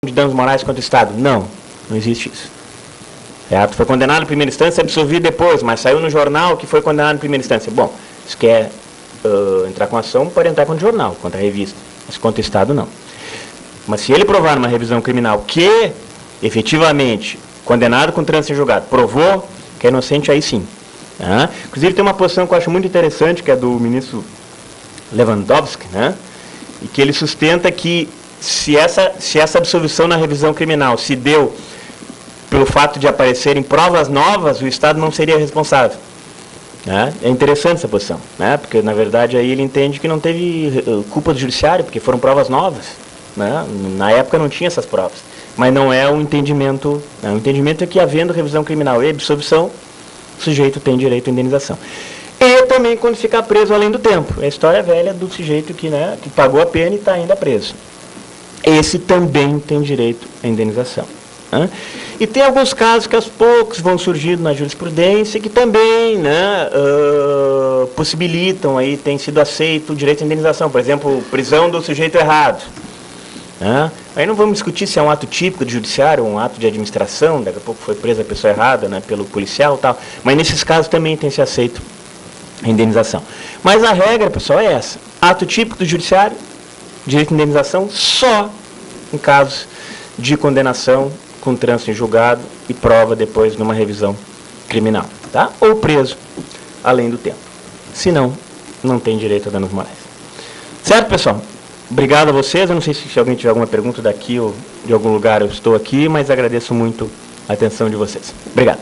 de danos morais contra o Estado. Não existe isso. Certo? Foi condenado em primeira instância, absolvido depois, mas saiu no jornal que foi condenado em primeira instância. Bom, se quer entrar com ação, pode entrar contra o jornal, contra a revista, mas contra o Estado não. Mas se ele provar numa revisão criminal que, efetivamente, condenado com trânsito em julgado, provou que é inocente, aí sim. Tá? Inclusive tem uma posição que eu acho muito interessante, que é do ministro Lewandowski, né? E que ele sustenta que se essa absolvição na revisão criminal se deu pelo fato de aparecerem provas novas, o Estado não seria responsável. Né? É interessante essa posição, né? Porque, na verdade, aí ele entende que não teve culpa do judiciário, porque foram provas novas. Né? Na época não tinha essas provas. Mas não é um entendimento... Né? O entendimento é que, havendo revisão criminal e absolvição, o sujeito tem direito à indenização. E também quando ficar preso além do tempo. É a história velha do sujeito que pagou a pena e está ainda preso. Esse também tem direito à indenização. Né? E tem alguns casos que aos poucos vão surgindo na jurisprudência que também possibilitam, aí tem sido aceito o direito à indenização. Por exemplo, prisão do sujeito errado. Né? Aí não vamos discutir se é um ato típico do judiciário ou um ato de administração, daqui a pouco foi presa a pessoa errada, né, pelo policial e tal, mas nesses casos também tem se aceito a indenização. Mas a regra, pessoal, é essa. Ato típico do judiciário, direito à indenização só em casos de condenação com trânsito em julgado e prova depois numa revisão criminal, tá? Ou preso além do tempo. Se não, não tem direito a danos morais. Certo, pessoal? Obrigado a vocês. Eu não sei se alguém tiver alguma pergunta daqui ou de algum lugar, eu estou aqui, mas agradeço muito a atenção de vocês. Obrigado.